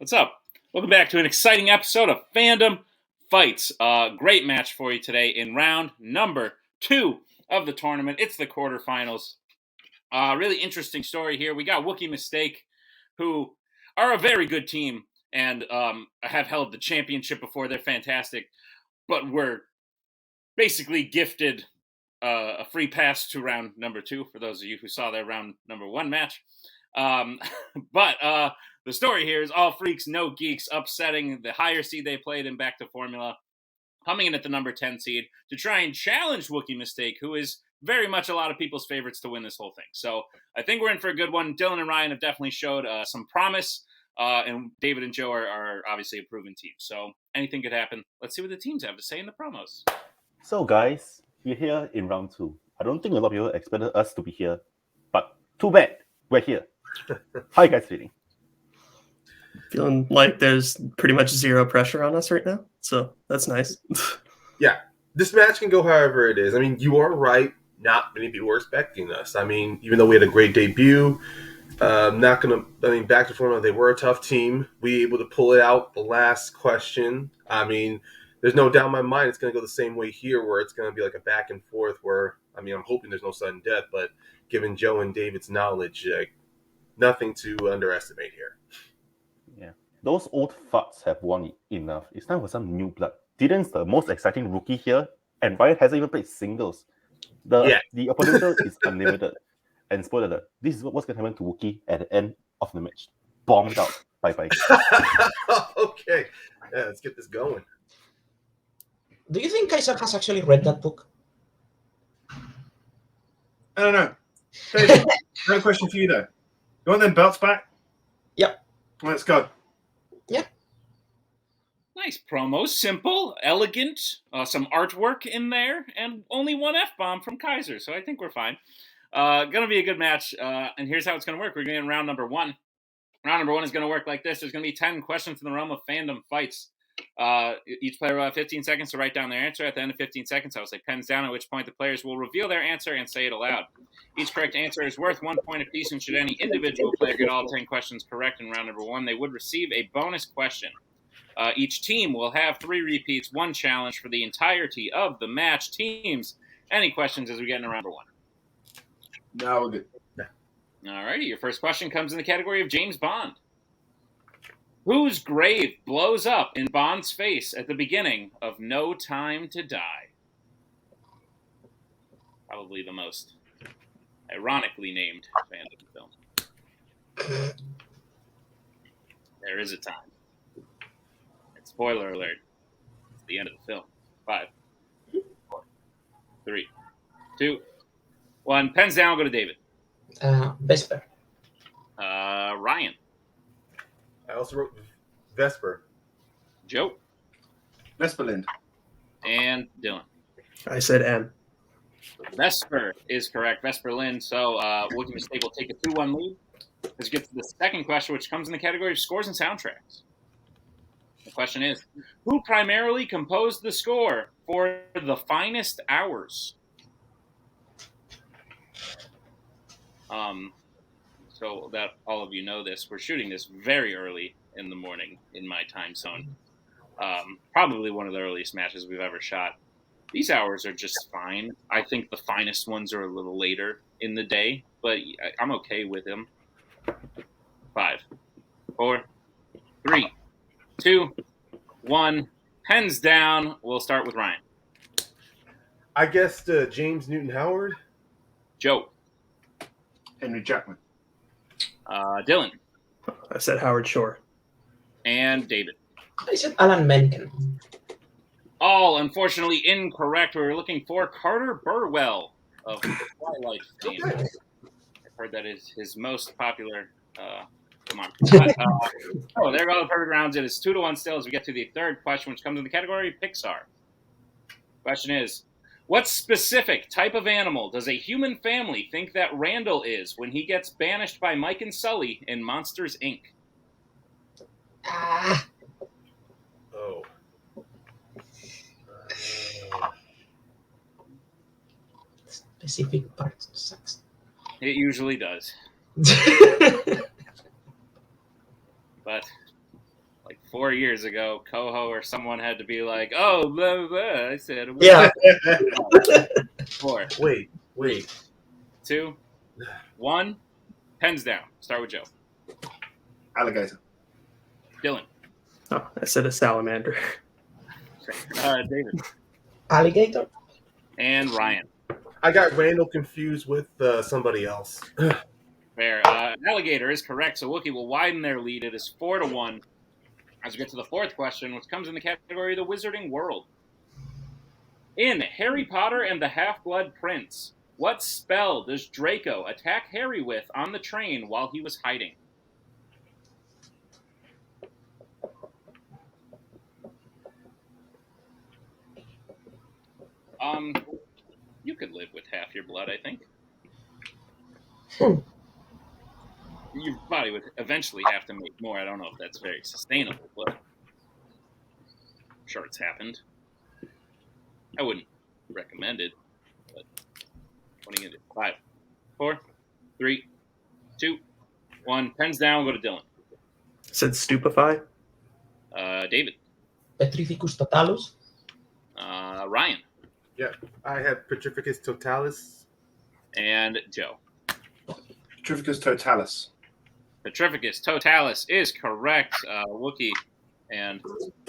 What's up? Welcome back to an exciting episode of Fandom Fights. Great match for you today in round number 2 of the tournament. It's the quarterfinals. Really interesting story here. We got Wookiee Mistake, who are a very good team and have held the championship before. They're fantastic, but were basically gifted a free pass to round number 2 for those of you who saw their round number 1 match. But the story here is all freaks, no geeks, upsetting the higher seed they played in back to formula, coming in at the number 10 seed to try and challenge Wookiee Mistake, who is very much a lot of people's favorites to win this whole thing. So I think we're in for a good one. Dylan and Ryan have definitely showed some promise, and David and Joe are obviously a proven team. So anything could happen. Let's see what the teams have to say in the promos. So guys, we're here in round 2. I don't think a lot of people expected us to be here, but too bad, we're here. How are you guys feeling? Feeling like there's pretty much zero pressure on us right now, so that's nice. Yeah, this match can go however it is. I mean, you are right. Not many people were expecting us. I mean, even though we had a great debut, back to formula, they were a tough team. We were able to pull it out the last question. I mean, there's no doubt in my mind it's going to go the same way here, where it's going to be like a back and forth where, I mean, I'm hoping there's no sudden death, but given Joe and David's knowledge, nothing to underestimate here. Yeah, those old farts have won enough. It's time for some new blood. Dylan's the most exciting rookie here, and Ryan hasn't even played singles. The potential is unlimited. And spoiler alert, this is what's going to happen to Wookiee at the end of the match. Bombed out. Bye-bye. Okay, yeah, let's get this going. Do you think Kaiser has actually read that book? I don't know. David, I have a question for you, though. You want them belts back? Yep. Let's go. Yeah. Nice promo, simple, elegant, some artwork in there, and only one F-bomb from Kaiser, so I think we're fine. Gonna be a good match, and here's how it's gonna work. We're going in round number 1. Round number 1 is gonna work like this. There's gonna be 10 questions in the realm of fandom fights. Each player will have 15 seconds to write down their answer. At the end of 15 seconds, I will say pens down, at which point the players will reveal their answer and say it aloud. Each correct answer is worth 1 point apiece, and should any individual player get all 10 questions correct in round number 1, they would receive a bonus question. Each team will have 3 repeats, 1 challenge for the entirety of the match. Teams, any questions as we get into round number 1? No, we're good. All righty, your first question comes in the category of James Bond. Whose grave blows up in Bond's face at the beginning of No Time to Die? Probably the most ironically named Fandom film. There is a time. And spoiler alert, it's the end of the film. 5, 4, 3, 2, 1. Pens down, go to David. Vesper. Ryan. I also wrote Vesper. Joe. Vesperlind. And Dylan. I said M. Vesper is correct. Vesperlind. So Wookiee Mistake will take a 2-1 lead. Let's get to the second question, which comes in the category of scores and soundtracks. The question is, who primarily composed the score for The Finest Hours? So that all of you know this, we're shooting this very early in the morning in my time zone. Probably one of the earliest matches we've ever shot. These hours are just fine. I think the finest ones are a little later in the day, but I'm okay with them. 5, 4, 3, 2, 1. Pens down. We'll start with Ryan. I guessed James Newton Howard. Joe. Henry Jackman. Dylan. I said Howard Shore. And David. I said Alan Menken. All, unfortunately, incorrect. We were looking for Carter Burwell of the Twilight fame. Okay. I've heard that is his most popular. Come on. But, there go the perfect rounds. It is 2-1 still as we get to the third question, which comes in the category Pixar. Question is, what specific type of animal does a human family think that Randall is when he gets banished by Mike and Sully in Monsters, Inc.? Oh. Specific parts sucks. It usually does. But 4 years ago, Koho or someone had to be like, "Oh, blah blah." blah. I said, Yeah. 4, Wait. 2, 1. Pens down. Start with Joe. Alligator. Dylan. Oh, I said a salamander. David. Alligator. And Ryan. I got Randall confused with somebody else. Fair. Alligator is correct, so Wookiee will widen their lead. It is 4-1. As we get to the fourth question, which comes in the category of the Wizarding World. In Harry Potter and the Half-Blood Prince, what spell does Draco attack Harry with on the train while he was hiding? You could live with half your blood, I think. Your body would eventually have to make more. I don't know if that's very sustainable, but I'm sure it's happened. I wouldn't recommend it, but what are you going to do? 5, 4, 3, 2, 1. Pens down. We'll go to Dylan. Said stupefy. David. Petrificus totalus. Ryan. Yeah, I had Petrificus totalis. And Joe. Petrificus totalis. Petrificus totalis is correct. Wookiee and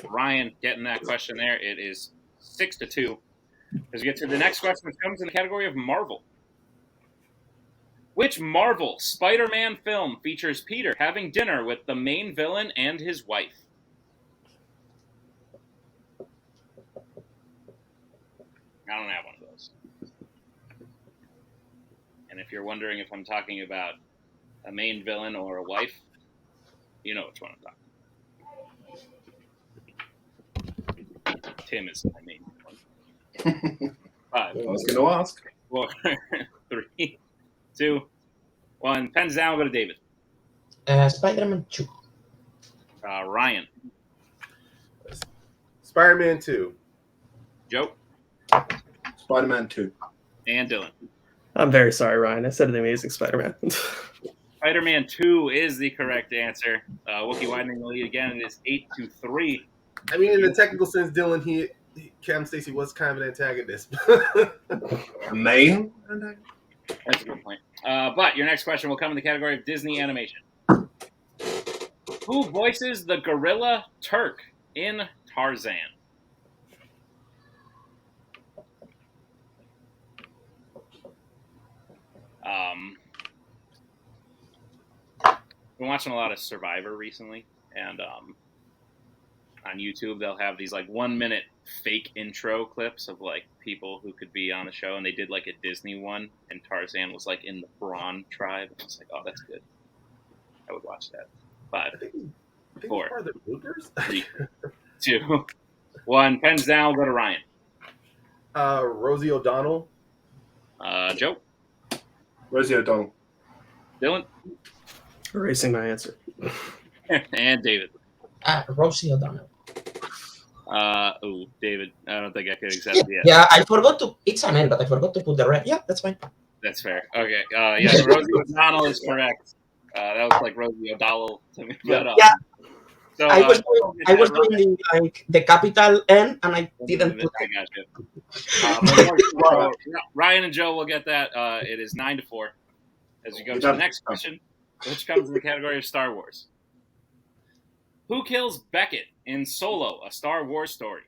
Ryan getting that question there. It is 6-2. As we get to the next question, which comes in the category of Marvel. Which Marvel Spider-Man film features Peter having dinner with the main villain and his wife? I don't have one of those. And if you're wondering if I'm talking about a main villain or a wife, you know which one I'm talking about. Tim is my main villain. 5. I was going to ask. 4, 3, 2, 1. Pens down. We'll go to David. Spider-Man 2. Ryan. Spider-Man 2. Joe. Spider-Man 2. And Dylan. I'm very sorry, Ryan. I said The Amazing Spider-Man. Spider-Man 2 is the correct answer. Wookiee widening the lead again. It is 8-3. I mean, in a technical sense, Dylan, Cam Stacy was kind of an antagonist. Main? That's a good point. But your next question will come in the category of Disney animation. Who voices the gorilla Terk in Tarzan? Been watching a lot of Survivor recently, and on YouTube they'll have these like 1-minute fake intro clips of like people who could be on the show, and they did like a Disney one, and Tarzan was like in the Brawn tribe. I was like, oh, that's good. I would watch that. 5, I think 4, part of the bloopers. 3, 2, 1. Pens down. Go to Ryan. Rosie O'Donnell. Joe. Rosie O'Donnell. Dylan. Erasing my answer. And David. Rosie O'Donnell. David. I don't think I could accept it yet. Yeah, I forgot to. It's an N, but I forgot to put the red. Yeah, that's fine. That's fair. Okay. Yeah, Rosie O'Donnell is correct. That was like Rosie O'Donnell to me. But, Yeah. So, I was doing the capital N, and I didn't put I got you. Ryan and Joe will get that. It is 9-4. As we go to the next question, which comes in the category of Star Wars. Who kills Beckett in Solo, a Star Wars story?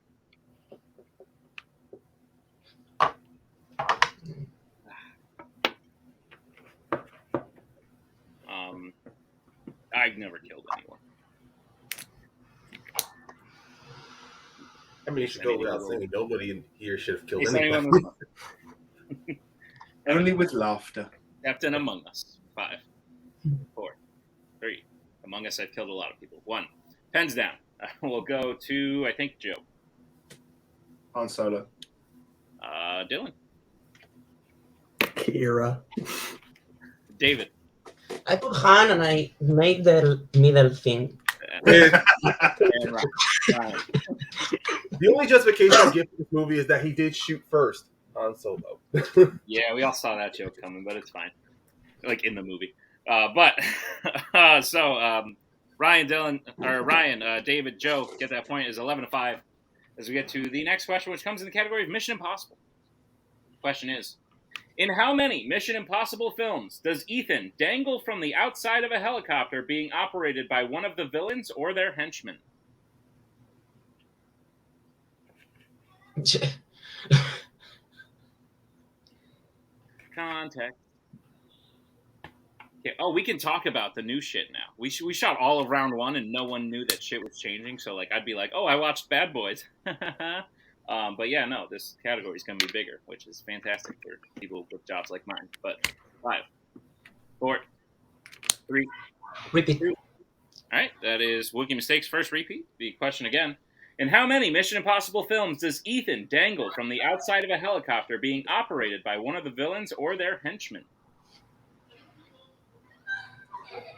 I've never killed anyone. I mean, you should go without saying nobody in here should have killed Is anyone. anyone Only with laughter. Captain Among Us? 5, 4, 3. Among Us, I've killed a lot of people. 1. Pens down. We'll go to, I think, Joe. Han Solo. Dylan. Kira. David. I put Han, and I made the middle thing. And Ryan. The only justification I give for this movie is that he did shoot first on Solo. Yeah, we all saw that joke coming, but it's fine. Like in the movie. But so David, Joe, get that point, is 11-5. As we get to the next question, which comes in the category of Mission Impossible. The question is, in how many Mission Impossible films does Ethan dangle from the outside of a helicopter being operated by one of the villains or their henchmen? Context. Okay. Oh, we can talk about the new shit now. We shot all of round 1 and no one knew that shit was changing. So like I'd be like, oh, I watched Bad Boys. But yeah, no, this category is going to be bigger, which is fantastic for people with jobs like mine. But 5, 4, 3, Repeat. 2. All right, that is Wookiee Mistakes' first repeat. The question again. In how many Mission Impossible films does Ethan dangle from the outside of a helicopter being operated by one of the villains or their henchmen?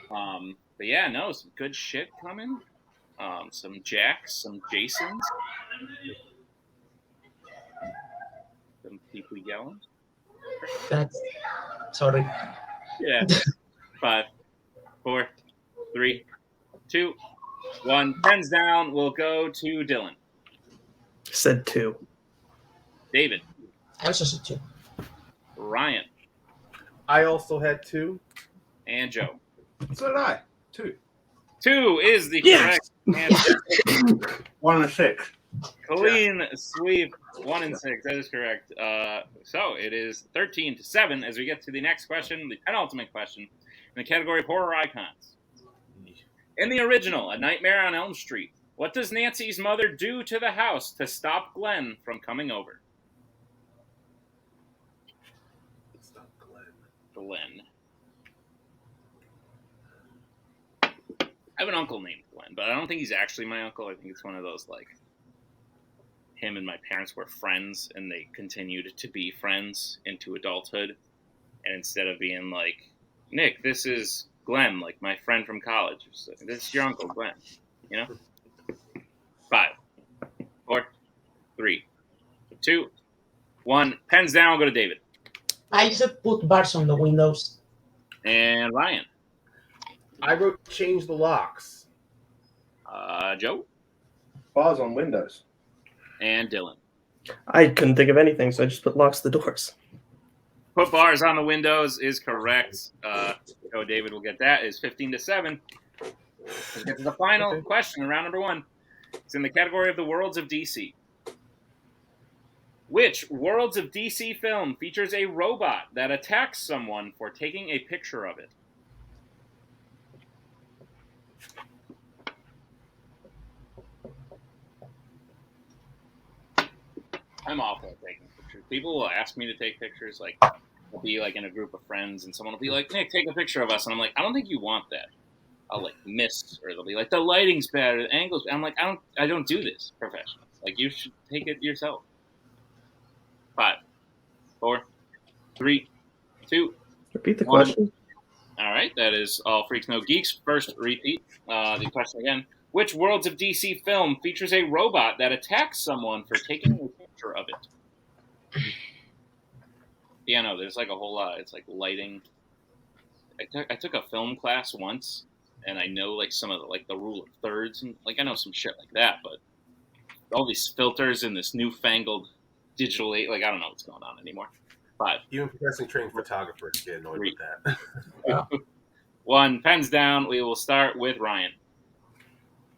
But yeah, no, some good shit coming. Some Jacks, some Jasons. Some people yelling. That's sorry. Yeah. 5, 4, 3, 2, 1. Pens down. We'll go to Dylan. Said 2. David. I also said 2. Ryan. I also had 2. And Joe. So did I. 2. 2 is the Yes! correct answer. 1 and 6. Clean sweep. 1 and 6. That is correct. So it is 13-7 as we get to the next question, the penultimate question in the category of horror icons. In the original, A Nightmare on Elm Street, what does Nancy's mother do to the house to stop Glenn from coming over? Stop Glenn. Glenn. I have an uncle named Glenn, but I don't think he's actually my uncle. I think it's one of those, like, him and my parents were friends, and they continued to be friends into adulthood. And instead of being like, Nick, this is Glenn, like my friend from college. So, this is your uncle, Glenn. You know? 5, 4, 3, 2, 1. Pens down. I'll go to David. I just put bars on the windows. And Ryan. I wrote change the locks. Joe. Bars on windows. And Dylan. I couldn't think of anything, so I just put locks the doors. Put bars on the windows is correct. David will get that. Is 15-7. Let's get to the final question in round number 1. It's in the category of the Worlds of DC. Which Worlds of DC film features a robot that attacks someone for taking a picture of it? I'm awful at taking pictures. People will ask me to take pictures. Like, I'll be like in a group of friends, and someone will be like, "Nick, take a picture of us," and I'm like, "I don't think you want that." I'll like miss, or they'll be like, "The lighting's bad, or the angles." I'm like, I don't do this professionally. Like, you should take it yourself. 5, 4, 3, 2. Repeat the 1. question. All right, that is All Freaks No Geeks. First repeat. The question again. Which Worlds of DC film features a robot that attacks someone for taking a picture of it? Yeah, no, there's like a whole lot. It's like lighting. I took a film class once, and I know like some of the rule of thirds, and like I know some shit like that, but all these filters and this newfangled digital, like I don't know what's going on anymore. 5. Even professionally trained photographers get annoyed 3, with that. 1. Pens down. We will start with Ryan.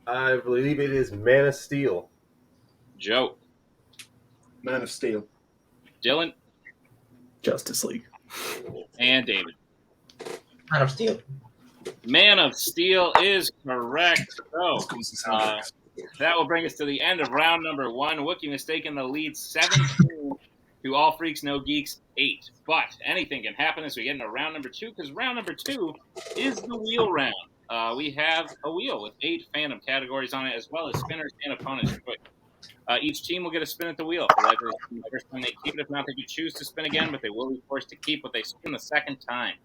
I believe it is Man of Steel. Joe. Man of Steel. Dylan. Justice League. And David. Man of Steel. Man of Steel is correct. So, that will bring us to the end of round number 1. Wookiee Mistake in the lead 17 to All Freaks No Geeks 8. But anything can happen as we get into round number 2, because round number 2 is the wheel round. We have a wheel with 8 fandom categories on it, as well as spinners and opponents' choice. Each team will get a spin at the wheel. The first time they keep it. If not, they can choose to spin again, but they will be forced to keep what they spin the second time.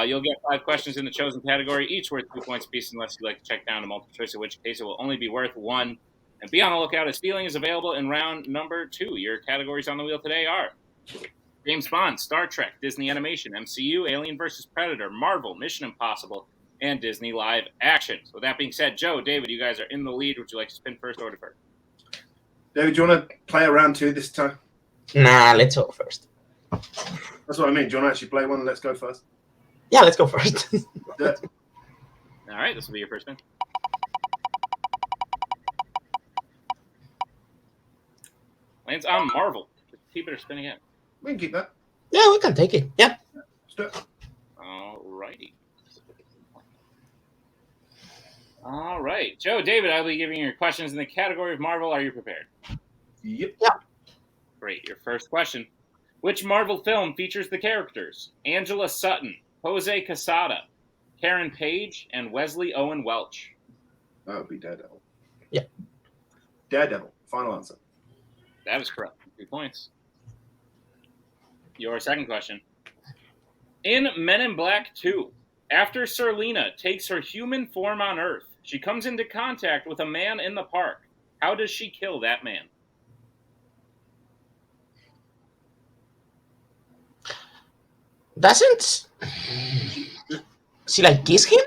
You'll get 5 questions in the chosen category, each worth 2 points apiece, unless you'd like to check down to multiple choice, in which case it will only be worth 1. And be on the lookout, as Feeling is available in round number 2. Your categories on the wheel today are James Bond, Star Trek, Disney Animation, MCU, Alien vs. Predator, Marvel, Mission Impossible, and Disney live action. So with that being said, Joe, David, you guys are in the lead. Would you like to spin first or defer? David, do you want to play a round 2 this time? Nah, let's go first. That's what I mean. Do you want to actually play one? Let's go first. Yeah, let's go first. Yeah. All right, this will be your first spin. Lands on Marvel. Just keep it or spin again. We can keep that. Yeah, we can take it. Yeah. Let's do it. All righty. All right. Joe, David, I'll be giving you your questions in the category of Marvel. Are you prepared? Yep. Great. Your first question. Which Marvel film features the characters Angela Sutton, Jose Quesada, Karen Page, and Wesley Owen Welch? That would be Daredevil. Yeah. Daredevil. Final answer. That is correct. 2 points. Your second question. In Men in Black 2, after Serlina takes her human form on Earth, she comes into contact with a man in the park. How does she kill that man? Doesn't she like kiss him?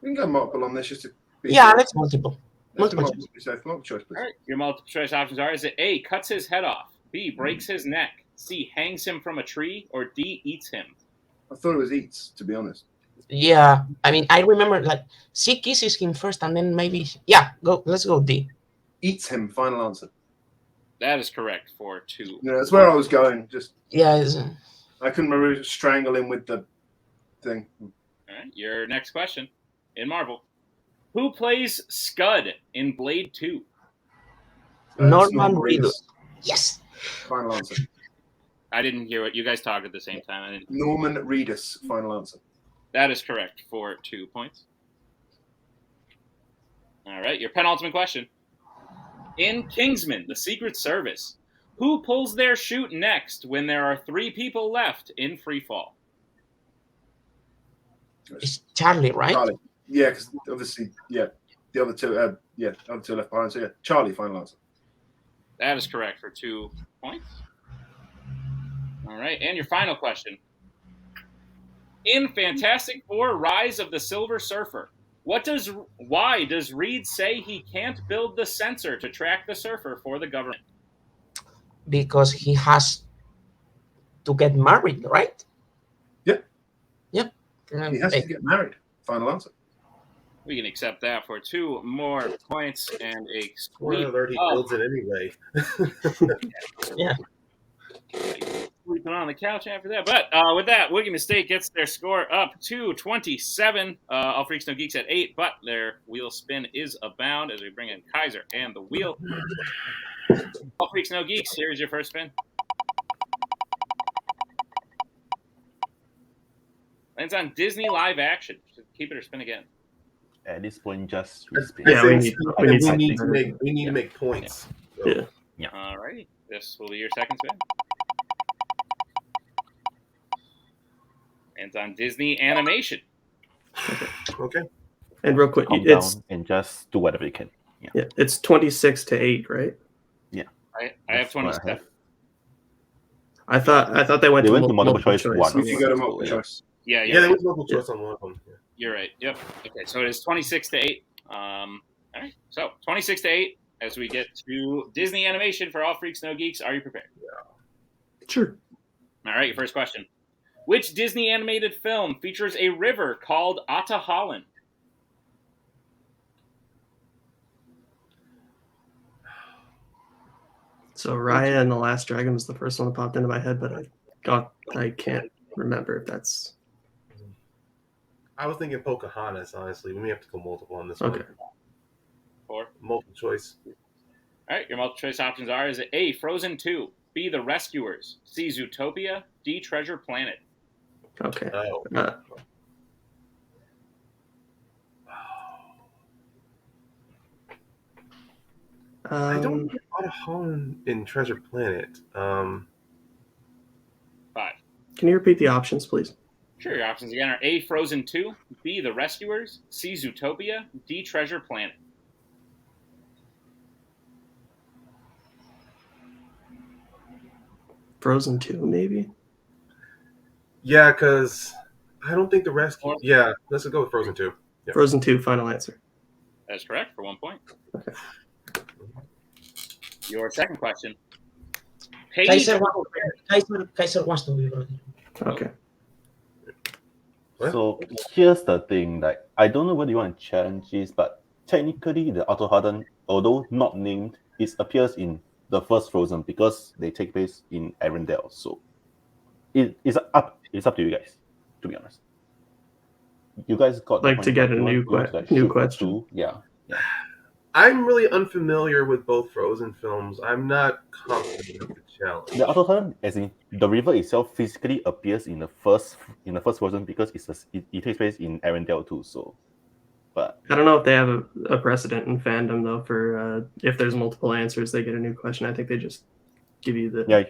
We can go multiple on this just to be Yeah, sure. let's multiple. Let's do Multiple multiple. So multiple choice, please. All right. Your multiple choice options are: is it A, cuts his head off, B, breaks his neck, C, hangs him from a tree, or D, eats him? I thought it was Eats, to be honest. Yeah, I mean, I remember like she kisses him first, and then maybe go. Let's go D. Eats him. Final answer. That is correct for 2. Yeah, that's where I was going. Just Yeah, I couldn't remember strangle him with the thing. All right. Your next question in Marvel. Who plays Scud in Blade 2? Norman Reedus. Yes. Final answer. I didn't hear what you guys talked at the same time. I didn't. Norman Reedus. Final answer. That is correct for 2 points. All right, your penultimate question. In Kingsman, the Secret Service, who pulls their chute next when there are 3 people left in freefall? It's Charlie, right? Charlie. Yeah, because obviously, yeah, the other two, other two left behind. So yeah, Charlie. Final answer. That is correct for 2 points. All right, and your final question. In Fantastic Four: Rise of the Silver Surfer, why does Reed say he can't build the sensor to track the surfer for the government? Because he has to get married, right? Yep. Yep. He has to get married. Final answer. We can accept that for 2 more points and a Spoiler sweep. alert, he builds it anyway. Yeah. Sleeping on the couch after that. But with that, Wookiee Mistake gets their score up to 27. All Freaks No Geeks at 8, but their wheel spin is abound as we bring in Kaiser and the wheel. All Freaks No Geeks, here's your first spin. Lands on Disney live action. Just keep it or spin again. At this point, just respin. Yeah, we need We need to make points. Yeah. Alrighty. This will be your second spin. Lands on Disney animation. Okay. And real quick, Calm it's down and just do whatever you can. yeah, it's 26-8, right? I have 27. I thought they went They to went to multiple choice once. If you go to multiple choice. Yeah, Yeah, there was multiple choice on one of them. Yeah. You're right. Yep. Okay, so it is 26-8. All right. So 26-8 as we get to Disney animation for All Freaks No Geeks. Are you prepared? Sure. All right. Your first question: which Disney animated film features a river called Atahalan? So Raya and the Last Dragon was the first one that popped into my head, but I can't remember if that's I was thinking Pocahontas, honestly. We may have to go multiple on this okay. one. 4. Multiple choice. All right. Your multiple choice options are: is it A, Frozen 2, B, The Rescuers, C, Zootopia, D, Treasure Planet? Okay. Oh. I don't get a lot of Holland in Treasure Planet. 5. Can you repeat the options, please? Sure. Your options again are A, Frozen 2, B, The Rescuers, C, Zootopia, D, Treasure Planet. Frozen 2, maybe? Yeah, because I don't think the rescue. Yeah, let's go with Frozen 2. Yeah. Frozen 2, final answer. That's correct for 1 point. Okay. Your second question. Paige Kaiser wants to be brother. Okay. What? So here's the thing, like I don't know whether you want to challenge this, but technically the Auto Harden, although not named, it appears in the first Frozen because they take place in Arendelle. So it's up to you guys, to be honest. You guys got Like the to point, get but a you new want to, like, new shoot for question. 2? Yeah. I'm really unfamiliar with both Frozen films. I'm not confident of the challenge. The Auto Harden, as in the river itself, physically appears in the first Frozen because it takes place in Arendelle too. So, but I don't know if they have a precedent in fandom though for if there's multiple answers, they get a new question. I think they just give you the yeah,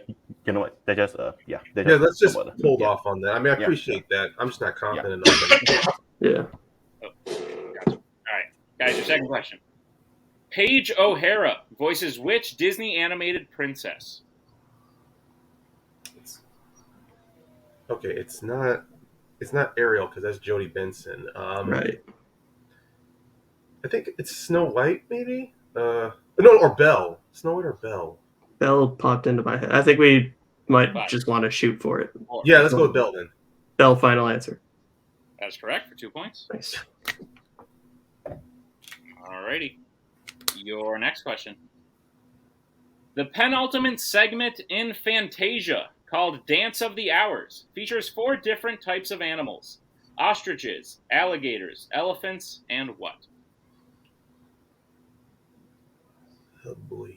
you know what? They just Let's just about it. hold Yeah. off on that. I mean, I Yeah. appreciate that. I'm just not confident enough. yeah. All right, guys, your second question. Paige O'Hara voices which Disney animated princess? Okay, it's not Ariel because that's Jodie Benson. Right. I think it's Snow White, maybe. No, or Belle. Snow White or Belle. Belle popped into my head. I think we might Five. just want to shoot for it. Yeah, let's go with Belle then. Belle, final answer. That's correct for 2 points. Nice. Alrighty. Your next question. The penultimate segment in Fantasia, called Dance of the Hours, features 4 different types of animals: ostriches, alligators, elephants, and what? Oh boy.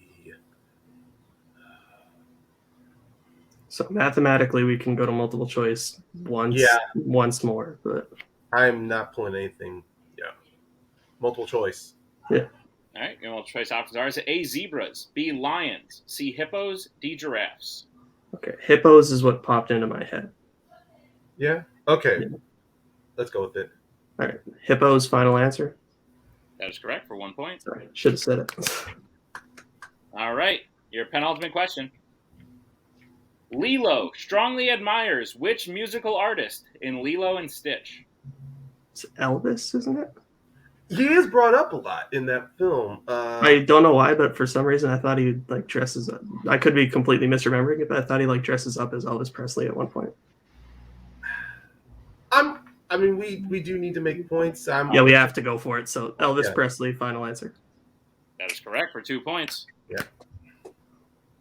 So mathematically, we can go to multiple choice once more, but I'm not pulling anything. Yeah. Multiple choice. All right, your multiple choice options are A, zebras, B, lions, C, hippos, D, giraffes. okay. Hippos is what popped into my head. Yeah? Okay. Yeah. Let's go with it. All right. Hippos, final answer. That is correct for 1 point. Sorry, should have said it. All right, your penultimate question. Lilo strongly admires which musical artist in Lilo and Stitch? It's Elvis, isn't it? He is brought up a lot in that film. I don't know why, but for some reason I thought he like dresses up. I could be completely misremembering it, but I thought he like dresses up as Elvis Presley at one point. I mean, we do need to make points. Yeah, we have to go for it. So Elvis Yeah. Presley, final answer. That is correct for 2 points. Yeah.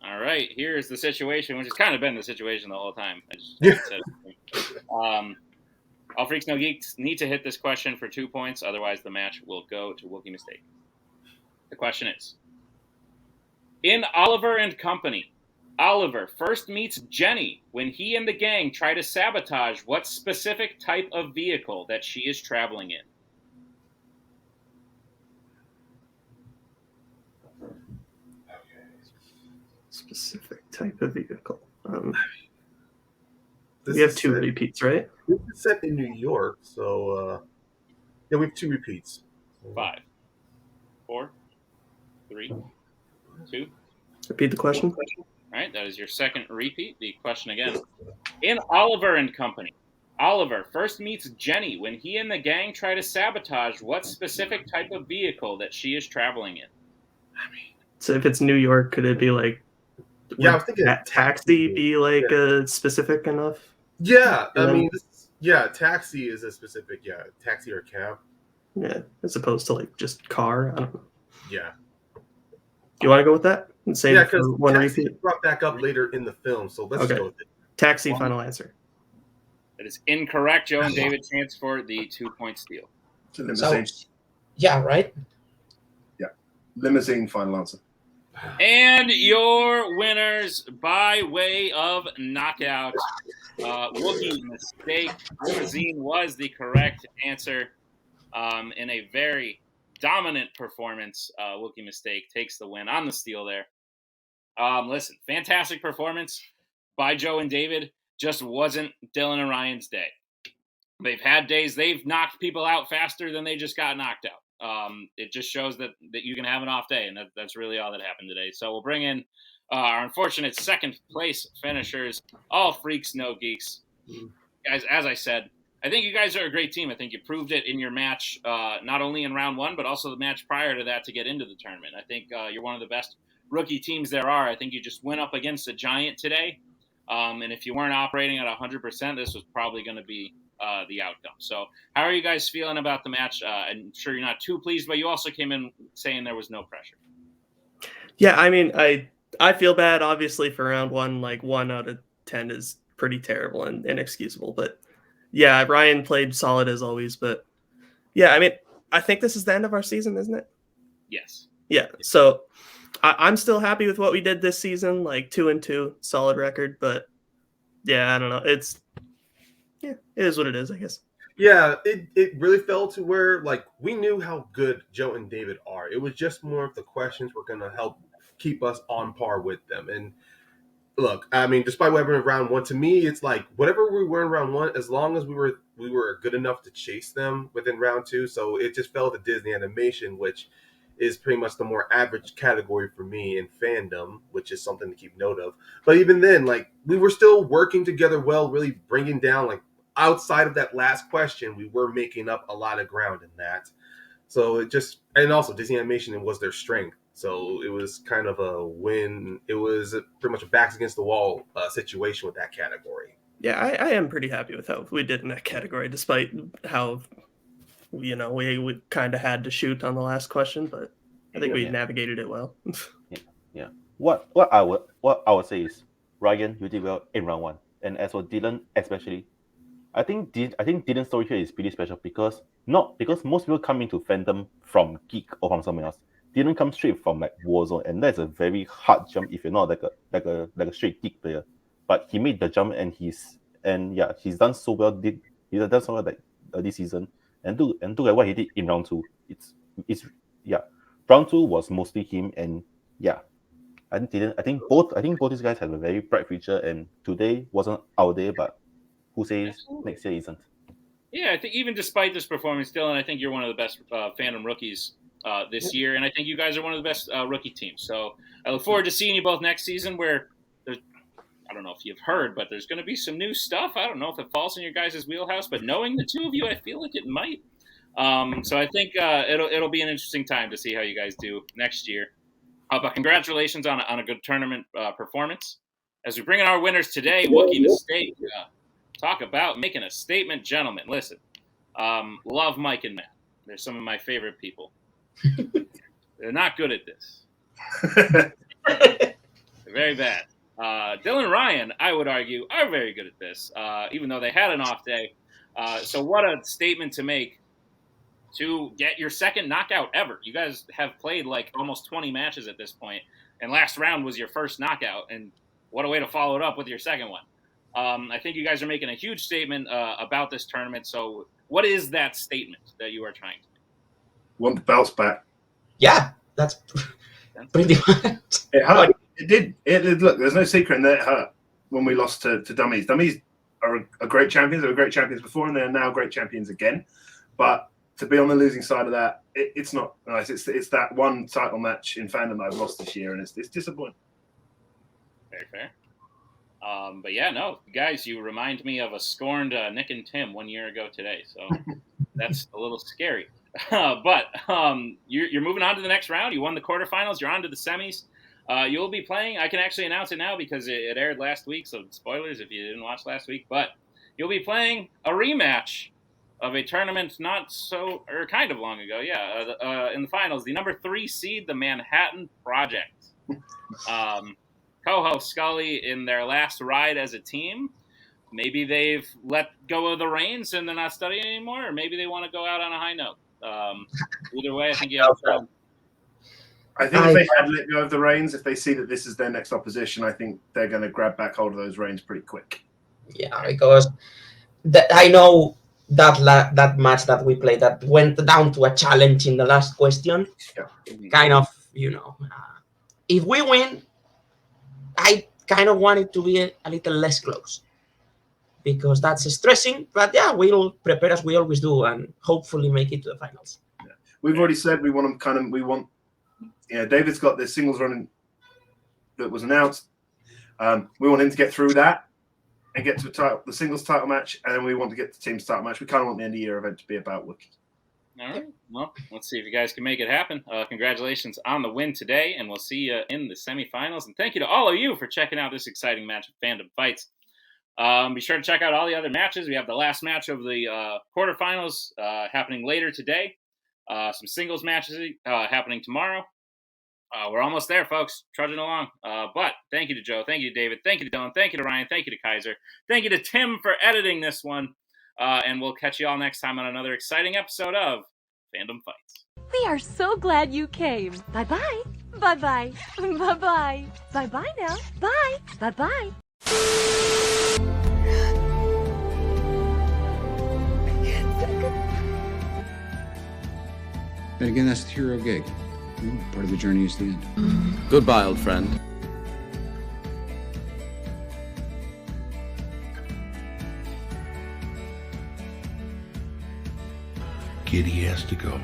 All right, here's the situation, which has kind of been the situation the whole time. I just said it. All Freaks No Geeks need to hit this question for 2 points, otherwise the match will go to Wookiee Mistake. The question is, in Oliver and Company, Oliver first meets Jenny when he and the gang try to sabotage what specific type of vehicle that she is traveling in? Specific type of vehicle. We have 2 repeats, right? This is set in New York, so yeah, we have 2 repeats. 5, 4, 3, 2. Repeat the question. All right, that is your second repeat. The question again. In Oliver and Company, Oliver first meets Jenny when he and the gang try to sabotage what specific type of vehicle that she is traveling in? I mean, So if it's New York, could it be like? yeah, I was thinking that taxi be like specific enough? Yeah, I mean, taxi is a specific, taxi or cab. Yeah, as opposed to like just car. I don't know. Yeah. Do you want to go with that? And save it for one taxi repeat? brought back up later in the film, so let's Okay. go with it. Taxi, final answer. That is incorrect. Joe and David chance for the 2-point steal. It's a limousine. Yeah, right? Limousine, final answer. And your winners by way of knockout. Wookiee Mistake. Limousine was the correct answer. In a very dominant performance, Wookiee Mistake takes the win on the steal there. Listen, fantastic performance by Joe and David. Just wasn't Dylan and Ryan's day. They've had days they've knocked people out faster than they just got knocked out. It just shows that you can have an off day, and that's really all that happened today. So we'll bring in our unfortunate second place finishers, All Freaks No Geeks. Guys, as I said, I think you guys are a great team. I think you proved it in your match, not only in round 1, but also the match prior to that to get into the tournament. I think you're one of the best rookie teams there are. I think you just went up against a giant today. And if you weren't operating at 100%, this was probably going to be the outcome. So how are you guys feeling about the match? I'm sure you're not too pleased, but you also came in saying there was no pressure. Yeah, I mean, I feel bad, obviously, for round 1. Like, 1 out of 10 is pretty terrible and inexcusable. But, yeah, Ryan played solid as always. But, yeah, I mean, I think this is the end of our season, isn't it? Yes. Yeah, so I'm still happy with what we did this season, like 2-2, solid record. But, yeah, I don't know. It is what it is, I guess. Yeah, it really fell to where, like, we knew how good Joe and David are. It was just more of the questions were going to help keep us on par with them. And look, I mean, despite what happened in round 1, to me, it's like whatever we were in round 1, as long as we were good enough to chase them within round 2. So it just fell to Disney Animation, which is pretty much the more average category for me in fandom, which is something to keep note of. But even then, like, we were still working together well, really bringing down, like, outside of that last question, we were making up a lot of ground in that. So it just, and also Disney Animation was their strength. So it was kind of a win. It was pretty much a backs against the wall situation with that category. Yeah, I am pretty happy with how we did in that category, despite how, we kind of had to shoot on the last question, but I think we navigated it well. Yeah. What I would say is, Ryan, you did well in round 1, and as for Dylan especially, I think Dylan's story here is pretty special because most people come into fandom from Geek or from somewhere else. Dylan comes straight from like Warzone, and that's a very hard jump if you're not like a straight Geek player. But he made the jump, and he's done so well. He's done so well like this season, and look at what he did in round 2. It's round 2 was mostly him, and I think both these guys have a very bright future, and today wasn't our day, but who says next year isn't? Yeah, I think even despite this performance, Dylan, I think you're one of the best fandom rookies this year, and I think you guys are one of the best rookie teams. So I look forward to seeing you both next season, where I don't know if you've heard, but there's going to be some new stuff. I don't know if it falls in your guys' wheelhouse, but knowing the two of you, I feel like it might. So I think it'll be an interesting time to see how you guys do next year. But congratulations on a good tournament performance. As we bring in our winners today, Wookiee Mistake. Talk about making a statement, gentlemen. Listen, love Mike and Matt. They're some of my favorite people. They're not good at this. They're very bad. Dylan and Ryan, I would argue, are very good at this, even though they had an off day. So what a statement to make to get your second knockout ever. You guys have played like almost 20 matches at this point, and last round was your first knockout, and what a way to follow it up with your second one. I think you guys are making a huge statement about this tournament. So what is that statement that you are trying to make? Want the belts back. Yeah, that's pretty much. It hurt. It did. Look, there's no secret in that it hurt when we lost to Dummies. Dummies are a great champions. They were great champions before, and they're now great champions again. But to be on the losing side of that, it's not nice. It's that one title match in fandom that I've lost this year, and it's disappointing. Very fair. But yeah, no, guys, you remind me of a scorned Nick and Tim 1 year ago today. So that's a little scary. But you're moving on to the next round. You won the quarterfinals. You're on to the semis. You'll be playing. I can actually announce it now because it aired last week. So spoilers if you didn't watch last week. But you'll be playing a rematch of a tournament kind of long ago. Yeah, in the finals, the number 3 seed, the Manhattan Project. Koho, Scully, in their last ride as a team, maybe they've let go of the reins and they're not studying anymore, or maybe they want to go out on a high note. Either way, I think you have fun. I think if they had let go of the reins, if they see that this is their next opposition, I think they're going to grab back hold of those reins pretty quick. Yeah, because I know that match that we played that went down to a challenge in the last question. Yeah. Kind of, if we win, I kind of want it to be a little less close because that's stressing. But yeah, we'll prepare as we always do and hopefully make it to the finals. Yeah. We've already said we want them David's got this singles running that was announced. We want him to get through that. and get to the singles title match, and then we want to get to the team's title match. We kind of want the end of year event to be about Wookiee. All right. Well, let's see if you guys can make it happen. Congratulations on the win today, and we'll see you in the semifinals. And thank you to all of you for checking out this exciting match of Fandom Fights. Be sure to check out all the other matches. We have the last match of the quarterfinals happening later today. Some singles matches happening tomorrow. We're almost there, folks. Trudging along. But thank you to Joe. Thank you to David. Thank you to Dylan. Thank you to Ryan. Thank you to Kaiser. Thank you to Tim for editing this one. And we'll catch you all next time on another exciting episode of Fandom Fights. We are so glad you came. Bye-bye. Bye-bye. Bye-bye. Bye-bye now. Bye. Bye-bye. But again, that's the hero gig. Part of the journey is the end. Goodbye, old friend. Kitty has to go.